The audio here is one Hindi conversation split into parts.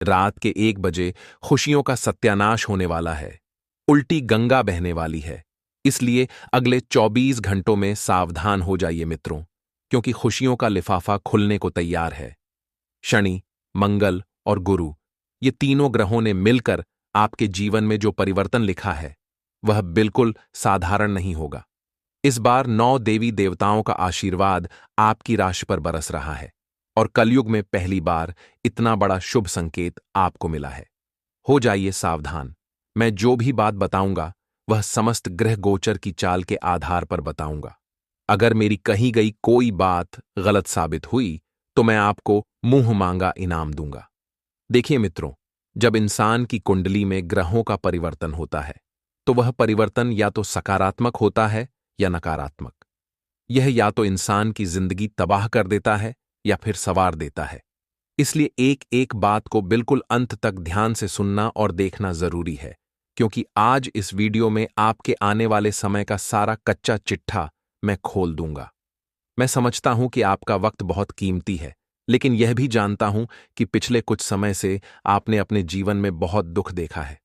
रात के 1 बजे खुशियों का सत्यानाश होने वाला है। उल्टी गंगा बहने वाली है। इसलिए अगले 24 घंटों में सावधान हो जाइए मित्रों, क्योंकि खुशियों का लिफाफा खुलने को तैयार है। शनि, मंगल और गुरु, ये तीनों ग्रहों ने मिलकर आपके जीवन में जो परिवर्तन लिखा है वह बिल्कुल साधारण नहीं होगा। इस बार 9 देवी देवताओं का आशीर्वाद आपकी राशि पर बरस रहा है और कलयुग में पहली बार इतना बड़ा शुभ संकेत आपको मिला है। हो जाइए सावधान। मैं जो भी बात बताऊंगा वह समस्त ग्रह गोचर की चाल के आधार पर बताऊंगा। अगर मेरी कही गई कोई बात गलत साबित हुई तो मैं आपको मुंह मांगा इनाम दूंगा। देखिए मित्रों, जब इंसान की कुंडली में ग्रहों का परिवर्तन होता है तो वह परिवर्तन या तो सकारात्मक होता है या नकारात्मक। यह या तो इंसान की जिंदगी तबाह कर देता है या फिर संवार देता है। इसलिए एक एक बात को बिल्कुल अंत तक ध्यान से सुनना और देखना जरूरी है, क्योंकि आज इस वीडियो में आपके आने वाले समय का सारा कच्चा चिट्ठा मैं खोल दूंगा। मैं समझता हूं कि आपका वक्त बहुत कीमती है, लेकिन यह भी जानता हूं कि पिछले कुछ समय से आपने अपने जीवन में बहुत दुख देखा है।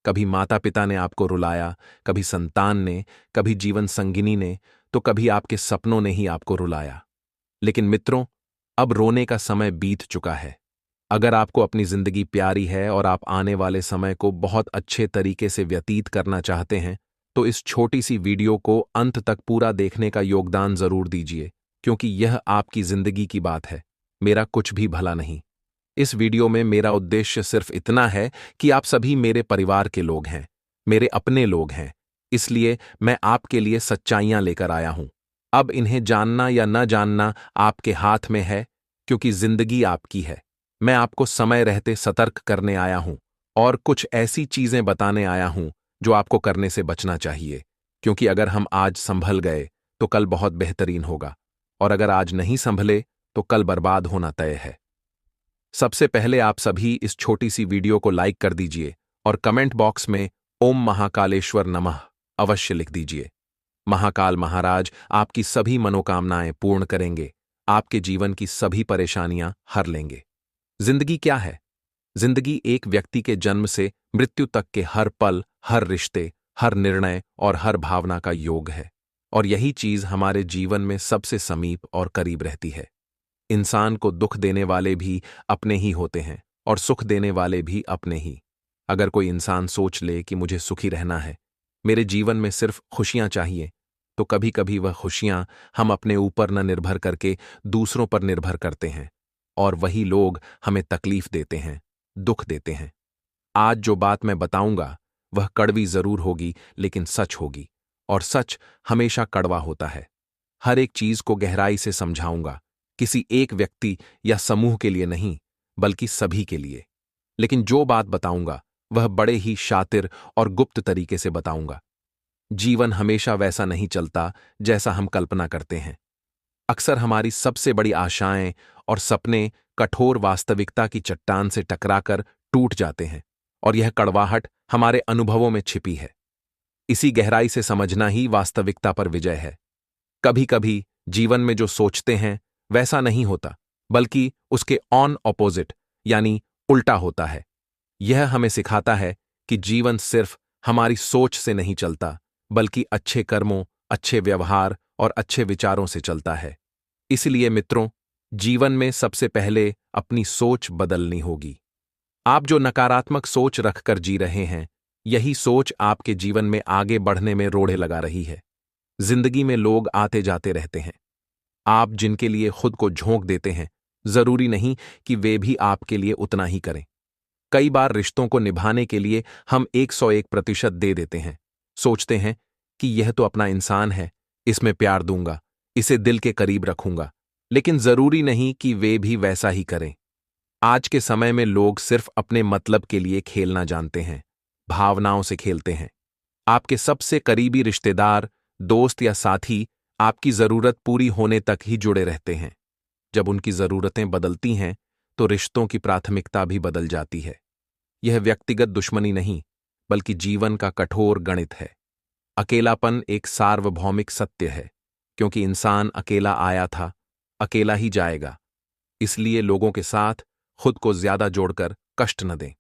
कभी माता पिता ने आपको रुलाया, कभी संतान ने, कभी जीवन संगिनी ने, तो कभी आपके सपनों ने ही आपको रुलाया। लेकिन मित्रों, अब रोने का समय बीत चुका है। अगर आपको अपनी जिंदगी प्यारी है और आप आने वाले समय को बहुत अच्छे तरीके से व्यतीत करना चाहते हैं, तो इस छोटी सी वीडियो को अंत तक पूरा देखने का योगदान जरूर दीजिए, क्योंकि यह आपकी जिंदगी की बात है, मेरा कुछ भी भला नहीं। इस वीडियो में मेरा उद्देश्य सिर्फ इतना है कि आप सभी मेरे परिवार के लोग हैं, मेरे अपने लोग हैं, इसलिए मैं आपके लिए सच्चाइयां लेकर आया हूं। अब इन्हें जानना या न जानना आपके हाथ में है, क्योंकि जिंदगी आपकी है। मैं आपको समय रहते सतर्क करने आया हूं और कुछ ऐसी चीजें बताने आया हूं जो आपको करने से बचना चाहिए, क्योंकि अगर हम आज संभल गए तो कल बहुत बेहतरीन होगा, और अगर आज नहीं संभले तो कल बर्बाद होना तय है। सबसे पहले आप सभी इस छोटी सी वीडियो को लाइक कर दीजिए और कमेंट बॉक्स में ओम महाकालेश्वर नमः अवश्य लिख दीजिए। महाकाल महाराज आपकी सभी मनोकामनाएं पूर्ण करेंगे, आपके जीवन की सभी परेशानियां हर लेंगे। जिंदगी क्या है? जिंदगी एक व्यक्ति के जन्म से मृत्यु तक के हर पल, हर रिश्ते, हर निर्णय और हर भावना का योग है, और यही चीज हमारे जीवन में सबसे समीप और करीब रहती है। इंसान को दुख देने वाले भी अपने ही होते हैं और सुख देने वाले भी अपने ही। अगर कोई इंसान सोच ले कि मुझे सुखी रहना है, मेरे जीवन में सिर्फ खुशियां चाहिए, तो कभी कभी वह खुशियां हम अपने ऊपर न निर्भर करके दूसरों पर निर्भर करते हैं, और वही लोग हमें तकलीफ देते हैं, दुख देते हैं। आज जो बात मैं बताऊंगा वह कड़वी जरूर होगी, लेकिन सच होगी, और सच हमेशा कड़वा होता है। हर एक चीज को गहराई से समझाऊंगा, किसी एक व्यक्ति या समूह के लिए नहीं, बल्कि सभी के लिए। लेकिन जो बात बताऊंगा वह बड़े ही शातिर और गुप्त तरीके से बताऊंगा। जीवन हमेशा वैसा नहीं चलता जैसा हम कल्पना करते हैं। अक्सर हमारी सबसे बड़ी आशाएं और सपने कठोर वास्तविकता की चट्टान से टकराकर टूट जाते हैं, और यह कड़वाहट हमारे अनुभवों में छिपी है। इसी गहराई से समझना ही वास्तविकता पर विजय है। कभी कभी जीवन में जो सोचते हैं वैसा नहीं होता, बल्कि उसके ऑन ऑपोजिट यानी उल्टा होता है। यह हमें सिखाता है कि जीवन सिर्फ हमारी सोच से नहीं चलता, बल्कि अच्छे कर्मों, अच्छे व्यवहार और अच्छे विचारों से चलता है। इसलिए मित्रों, जीवन में सबसे पहले अपनी सोच बदलनी होगी। आप जो नकारात्मक सोच रखकर जी रहे हैं, यही सोच आपके जीवन में आगे बढ़ने में रोड़े लगा रही है। जिंदगी में लोग आते जाते रहते हैं। आप जिनके लिए खुद को झोंक देते हैं, जरूरी नहीं कि वे भी आपके लिए उतना ही करें। कई बार रिश्तों को निभाने के लिए हम 101% दे देते हैं। सोचते हैं कि यह तो अपना इंसान है, इसमें प्यार दूंगा, इसे दिल के करीब रखूंगा, लेकिन जरूरी नहीं कि वे भी वैसा ही करें। आज के समय में लोग सिर्फ अपने मतलब के लिए खेलना जानते हैं, भावनाओं से खेलते हैं। आपके सबसे करीबी रिश्तेदार, दोस्त या साथी आपकी जरूरत पूरी होने तक ही जुड़े रहते हैं। जब उनकी जरूरतें बदलती हैं तो रिश्तों की प्राथमिकता भी बदल जाती है। यह व्यक्तिगत दुश्मनी नहीं, बल्कि जीवन का कठोर गणित है। अकेलापन एक सार्वभौमिक सत्य है, क्योंकि इंसान अकेला आया था, अकेला ही जाएगा। इसलिए लोगों के साथ खुद को ज्यादा जोड़कर कष्ट न दें।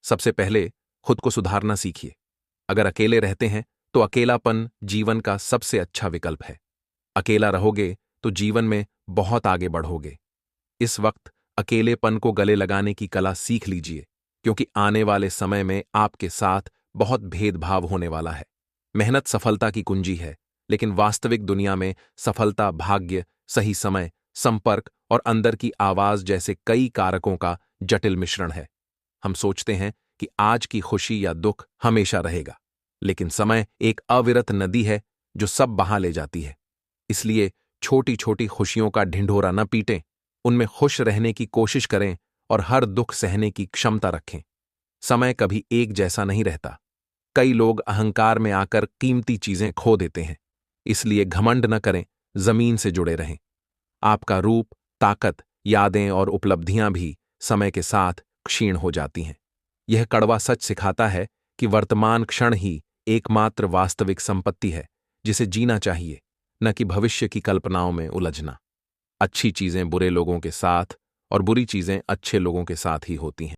सबसे पहले खुद को सुधारना सीखिए। अगर अकेले रहते हैं तो अकेलापन जीवन का सबसे अच्छा विकल्प है। अकेला रहोगे तो जीवन में बहुत आगे बढ़ोगे। इस वक्त अकेलेपन को गले लगाने की कला सीख लीजिए, क्योंकि आने वाले समय में आपके साथ बहुत भेदभाव होने वाला है। मेहनत सफलता की कुंजी है, लेकिन वास्तविक दुनिया में सफलता भाग्य, सही समय, संपर्क और अंदर की आवाज जैसे कई कारकों का जटिल मिश्रण है। हम सोचते हैं कि आज की खुशी या दुख हमेशा रहेगा, लेकिन समय एक अविरत नदी है जो सब बहा ले जाती है। इसलिए छोटी छोटी खुशियों का ढिंढोरा न पीटें, उनमें खुश रहने की कोशिश करें और हर दुख सहने की क्षमता रखें। समय कभी एक जैसा नहीं रहता। कई लोग अहंकार में आकर कीमती चीजें खो देते हैं। इसलिए घमंड न करें, जमीन से जुड़े रहें। आपका रूप, ताकत, यादें और उपलब्धियां भी समय के साथ क्षीण हो जाती हैं। यह कड़वा सच सिखाता है कि वर्तमान क्षण ही एकमात्र वास्तविक संपत्ति है जिसे जीना चाहिए, न कि भविष्य की कल्पनाओं में उलझना। अच्छी चीजें बुरे लोगों के साथ और बुरी चीजें अच्छे लोगों के साथ ही होती हैं।